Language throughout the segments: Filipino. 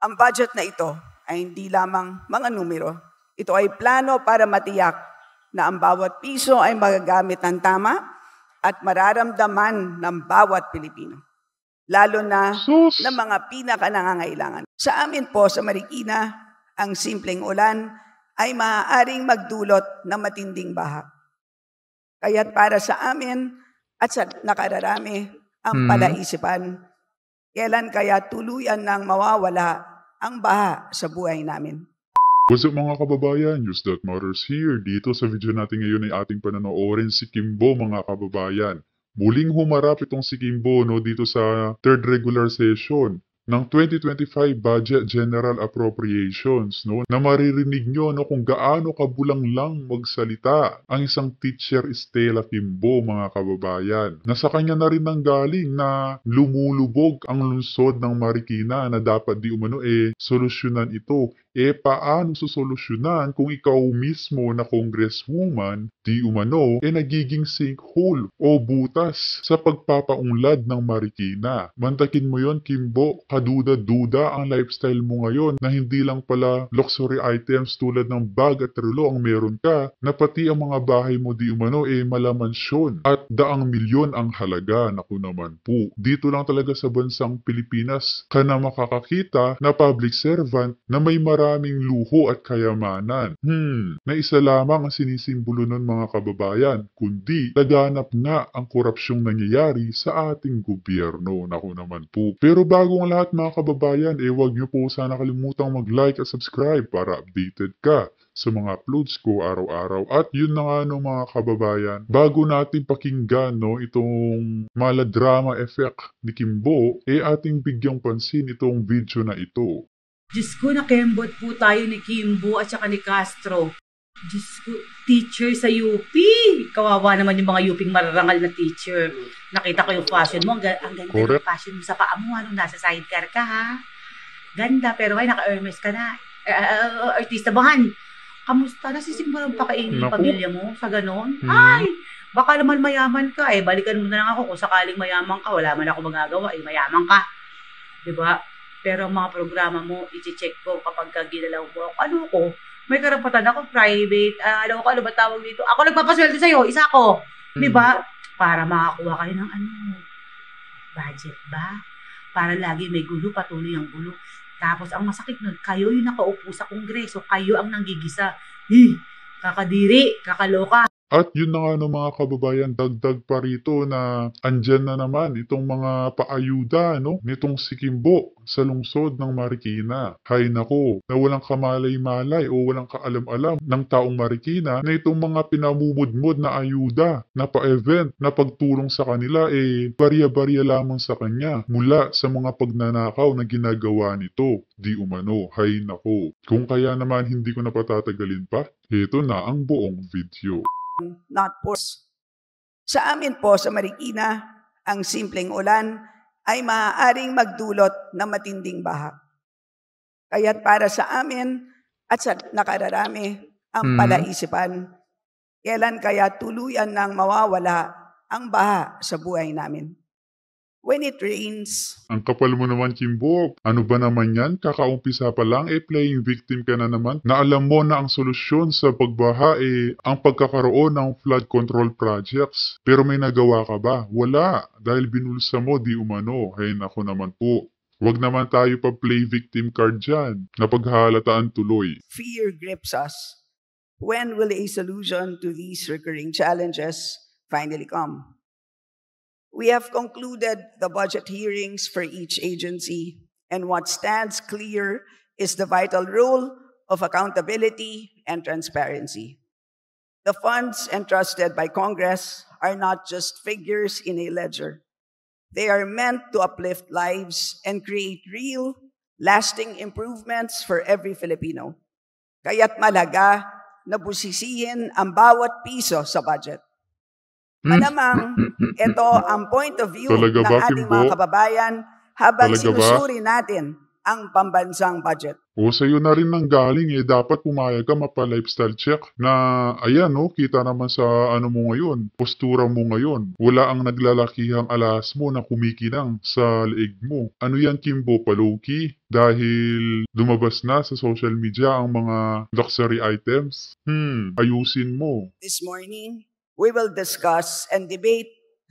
Ang budget na ito ay hindi lamang mga numero. Ito ay plano para matiyak na ang bawat piso ay magagamit ng tama at mararamdaman ng bawat Pilipino, lalo na ng mga pinaka-nangangailangan. Sa amin po sa Marikina, ang simpleng ulan ay maaaring magdulot ng matinding baha. Kaya't para sa amin at sa nakararami ang palaisipan, kailan kaya tuluyan nang mawawala ang baha sa buhay namin. What's up mga kababayan? News That Matters here. Dito sa video natin ngayon ay ating panonoorin si Kimbo mga kababayan. Muling humarap itong si Kimbo dito sa third regular session ng 2025 Budget General Appropriations na maririnig nyo kung gaano kabulang lang magsalita ang isang teacher Stella Kimbo mga kababayan. Nasa kanya na rin nanggaling na lumulubog ang lungsod ng Marikina na dapat di umano solusyonan ito. Paano susolusyonan kung ikaw mismo na congresswoman di umano nagiging sinkhole o butas sa pagpapaunlad ng Marikina? Mantakin mo yon Kimbo, kaduda-duda ang lifestyle mo ngayon na hindi lang pala luxury items tulad ng bag at relo ang meron ka, na pati ang mga bahay mo di umano malamansyon at daang milyon ang halaga. Naku naman po, dito lang talaga sa bansang Pilipinas ka na makakakita na public servant na may maraming luho at kayamanan. Na isa lamang ang sinisimbolo nun mga kababayan, kundi laganap nga ang korupsyong nangyayari sa ating gobyerno. Naku naman po. Pero bago ang lahat mga kababayan, huwag niyo po sana kalimutang mag-like at subscribe para updated ka sa mga uploads ko araw-araw. At yun na nga mga kababayan, bago natin pakinggan itong maladrama effect ni Kimbo, ating bigyang pansin itong video na ito. Diyos ko, nakembot po tayo ni Kimbo at saka ni Castro. Diyos ko, teacher sa UP. Kawawa naman yung mga UPing mararangal na teacher. Nakita ko yung fashion mo. Ang ganda ng fashion mo sa paa mo. Anong nasa sidecar ka, ha? Ganda, pero ay naka-Hermes ka na. Artista bahan. Kamusta? Nasisimula pa kainin yung pamilya mo sa ganon? Ay, baka naman mayaman ka. Balikan mo na lang ako kung sakaling mayaman ka. Wala man ako magagawa. Mayaman ka. Diba? Pero ang mga programa mo, i-check ko kapag ginalaw mo. Ano ko? May karapatan ako, private. Alam ko, ano ba tawag dito? Ako nagpapasweldo sa'yo, isa ko. Diba? Para makakuha kayo ng budget ba? Para lagi may gulo, patuloy ang gulo. Tapos ang masakit nun, kayo yung nakaupo sa kongreso, kayo ang nanggigisa. Kakadiri, kakaloka. At yun na nga mga kababayan, dagdag pa rito na andyan na naman itong mga paayuda nitong si Kimbo sa lungsod ng Marikina. Hay nako, na walang kamalay-malay o walang kaalam-alam ng taong Marikina na itong mga pinamumudmod na ayuda na pa-event na pagtulong sa kanila barya-barya lamang sa kanya mula sa mga pagnanakaw na ginagawa nito. Di umano, hay nako. Kung kaya naman hindi ko na patatagalin pa, ito na ang buong video. Not force. Sa amin po sa Marikina, ang simpleng ulan ay maaaring magdulot ng matinding baha. Kaya't para sa amin at sa nakararami ang palaisipan, kailan kaya tuluyan nang mawawala ang baha sa buhay namin. When it rains. Ang kapal mo naman, Kimbo. Ano ba naman yan? Kakaumpisa pa lang, playing victim ka na naman. Na alam mo na ang solusyon sa pagbaha ang pagkakaroon ng flood control projects. Pero may nagawa ka ba? Wala. Dahil binulsa mo, di umano. Hay nako naman po. Huwag naman tayo pa play victim card dyan. Napaghahalataan tuloy. Fear grips us. When will a solution to these recurring challenges finally come? We have concluded the budget hearings for each agency, and what stands clear is the vital role of accountability and transparency. The funds entrusted by Congress are not just figures in a ledger. They are meant to uplift lives and create real, lasting improvements for every Filipino. Kaya't malaga na busisihin ang bawat piso sa budget. Malamang, ito ang point of view ng ating mga kababayan habang sinusuri natin ang pambansang budget. O sa'yo na rin nanggaling dapat pumayag ka mapa-lifestyle check na ayan kita naman sa ano mo ngayon, postura mo ngayon. Wala ang naglalakihang alas mo na kumikinang sa leeg mo. Ano yan, Kimbo, paloki? Dahil lumabas na sa social media ang mga luxury items? Ayusin mo. This morning, we will discuss and debate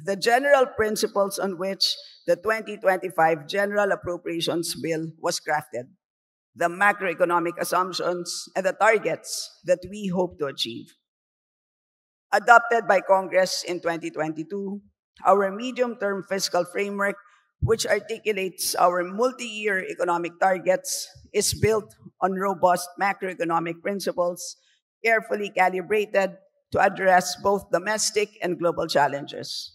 the general principles on which the 2025 General Appropriations Bill was crafted, the macroeconomic assumptions, and the targets that we hope to achieve. Adopted by Congress in 2022, our medium-term fiscal framework, which articulates our multi-year economic targets, is built on robust macroeconomic principles, carefully calibrated to address both domestic and global challenges.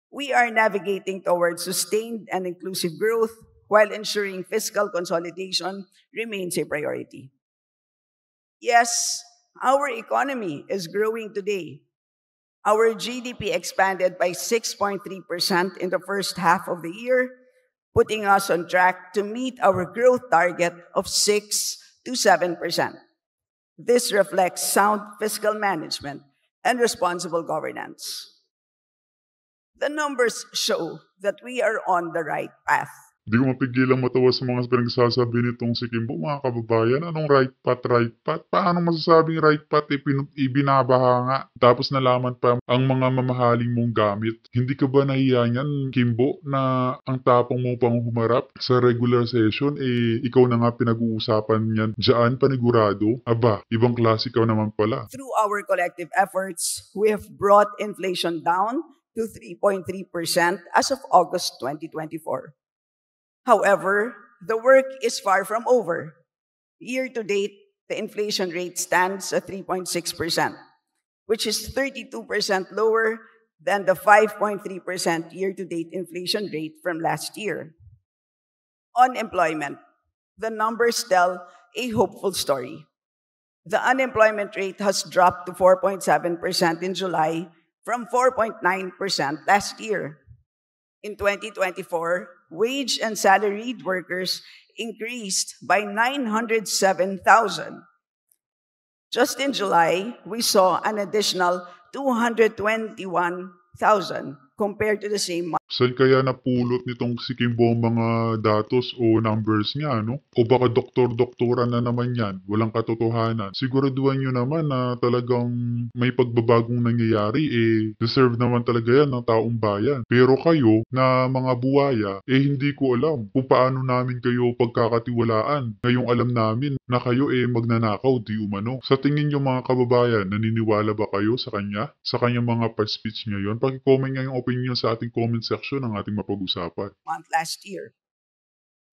We are navigating towards sustained and inclusive growth while ensuring fiscal consolidation remains a priority. Yes, our economy is growing today. Our GDP expanded by 6.3% in the first half of the year, putting us on track to meet our growth target of 6 to 7%. This reflects sound fiscal management and responsible governance. The numbers show that we are on the right path. Di ko mapigilang matawa sa mga pinagsasabi nitong si Kimbo, mga kababayan. Anong right path, right path? Paano masasabing right path ibinabaha nga? Tapos nalaman pa ang mga mamahaling mong gamit. Hindi ka ba nahiya niyan, Kimbo, na ang tapang mo pang humarap sa regular session, ikaw na nga pinag-uusapan niyan dyan, panigurado? Aba, ibang klase ka naman pala. Through our collective efforts, we have brought inflation down to 3.3% as of August 2024. However, the work is far from over. Year to date, the inflation rate stands at 3.6%, which is 32% lower than the 5.3% year-to-date inflation rate from last year. On employment, the numbers tell a hopeful story. The unemployment rate has dropped to 4.7% in July from 4.9% last year. In 2024, wage and salaried workers increased by 907,000. Just in July, we saw an additional 221,000 compared to the same month. Saan kaya napulot nitong si Kimbo ang mga datos o numbers niya, no? O baka doktor-doktora na naman yan, walang katotohanan. Siguraduhan nyo naman na talagang may pagbabagong nangyayari, deserve naman talaga yan ng taong bayan. Pero kayo, na mga buwaya, hindi ko alam kung paano namin kayo pagkakatiwalaan. Ngayong alam namin na kayo magnanakaw di umano. Sa tingin nyo mga kababayan, naniniwala ba kayo sa kanya? Sa kanyang mga pa-speech ngayon? Pag-comment nga yung opinion sa ating comment section ng ating mapag-usapan. Last year.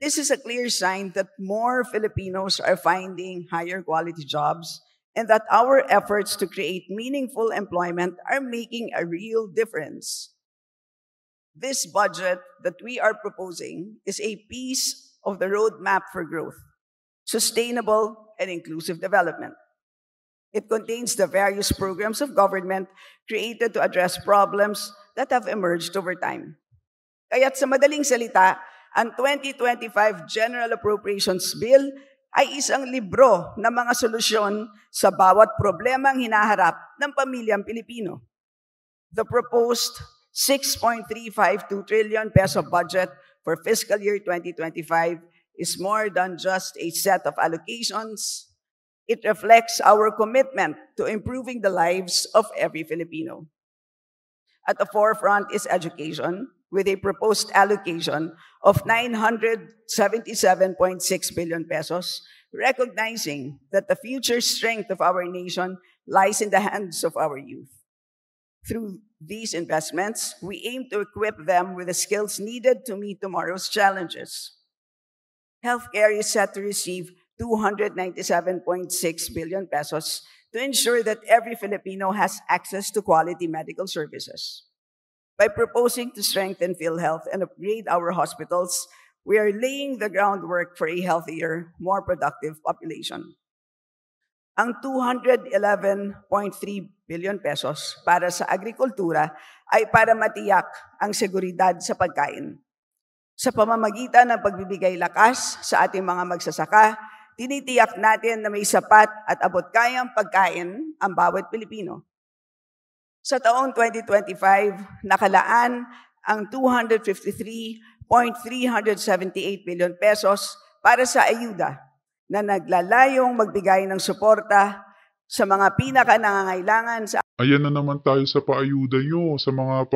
This is a clear sign that more Filipinos are finding higher quality jobs and that our efforts to create meaningful employment are making a real difference. This budget that we are proposing is a piece of the roadmap for growth, sustainable and inclusive development. It contains the various programs of government created to address problems that have emerged over time. Kaya't sa madaling salita, ang 2025 General Appropriations Bill ay isang libro ng mga solusyon sa bawat problemang hinaharap ng pamilyang Pilipino. The proposed 6.352 trillion peso budget for fiscal year 2025 is more than just a set of allocations. It reflects our commitment to improving the lives of every Filipino. At the forefront is education, with a proposed allocation of 977.6 billion pesos, recognizing that the future strength of our nation lies in the hands of our youth. Through these investments, we aim to equip them with the skills needed to meet tomorrow's challenges. Healthcare is set to receive 297.6 billion pesos to ensure that every Filipino has access to quality medical services. By proposing to strengthen PhilHealth and upgrade our hospitals, we are laying the groundwork for a healthier, more productive population. Ang 211.3 billion pesos para sa agrikultura ay para matiyak ang seguridad sa pagkain. Sa pamamagitan ng pagbibigay lakas sa ating mga magsasaka, tinitiyak natin na may sapat at abot-kayang pagkain ang bawat Pilipino. Sa taong 2025, nakalaan ang 253.378 billion pesos para sa ayuda na naglalayong magbigay ng suporta sa mga pinaka-nangangailangan sa Ayan na naman tayo sa paayuda nyo, sa mga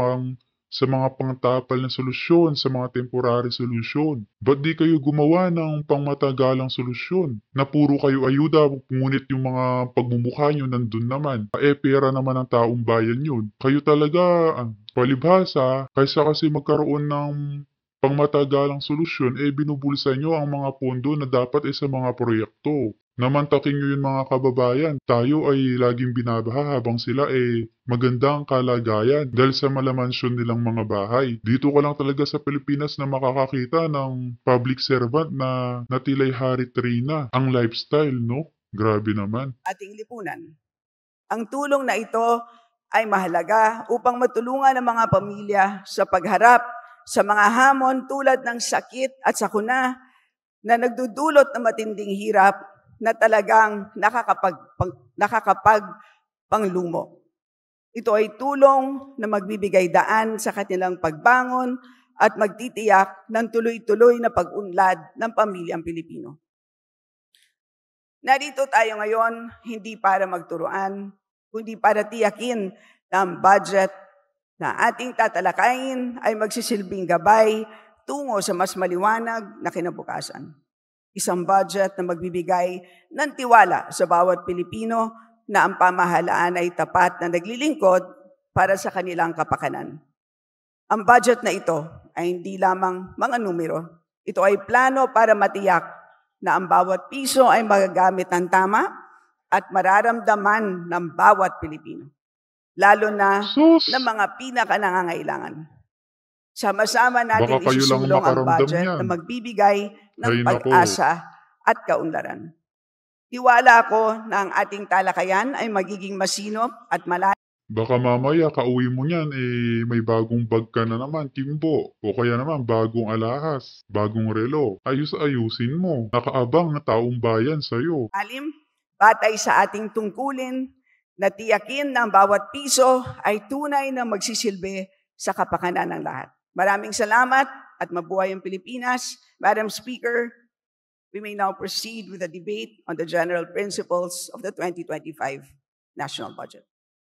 pangtapal na solusyon, sa mga temporary solusyon. Ba't di kayo gumawa ng pangmatagalang solusyon? Na puro kayo ayuda, ngunit yung mga pagmumukha nyo nandun naman. Pera naman ng taong bayan yun. Kayo talaga, palibhasa, kaysa kasi magkaroon ng pangmatagalang solusyon, binubulsa nyo ang mga pondo na dapat sa mga proyekto. Namantakin nyo yung mga kababayan. Tayo ay laging binabaha habang sila magandang kalagayan dahil sa malamansyon nilang mga bahay. Dito ka lang talaga sa Pilipinas na makakakita ng public servant na natilay hari trina. Ang lifestyle, no? Grabe naman. ating lipunan. Ang tulong na ito ay mahalaga upang matulungan ang mga pamilya sa pagharap sa mga hamon tulad ng sakit at sakuna na nagdudulot ng matinding hirap na talagang nakakapagpanglumo. Ito ay tulong na magbibigay daan sa kanilang pagbangon at magtitiyak ng tuloy-tuloy na pag-unlad ng pamilyang Pilipino. Narito tayo ngayon hindi para magturuan, kundi para tiyakin na ang budget na ating tatalakayin ay magsisilbing gabay tungo sa mas maliwanag na kinabukasan. Isang budget na magbibigay ng tiwala sa bawat Pilipino na ang pamahalaan ay tapat na naglilingkod para sa kanilang kapakanan. Ang budget na ito ay hindi lamang mga numero. Ito ay plano para matiyak na ang bawat piso ay magagamit ng tama at mararamdaman ng bawat Pilipino, lalo na ng mga pinaka-nangangailangan. Sama-sama natin Baka kayo lang isusulong ang makaramdam budget niyan. na magbibigay ng Ay, nako. pag-asa at kaunlaran. Tiwala ako na ang ating talakayan ay magiging masinop at malalim. Baka mamaya kauwi mo niyan, may bagong bag ka na naman, Kimbo. O kaya naman, bagong alahas, bagong relo. Ayusin mo. Nakaabang na taong bayan sa'yo. Batay sa ating tungkulin na tiyakin na ang bawat piso ay tunay na magsisilbi sa kapakanan ng lahat. Maraming salamat at mabuhay ang Pilipinas. Madam Speaker, we may now proceed with the debate on the general principles of the 2025 national budget.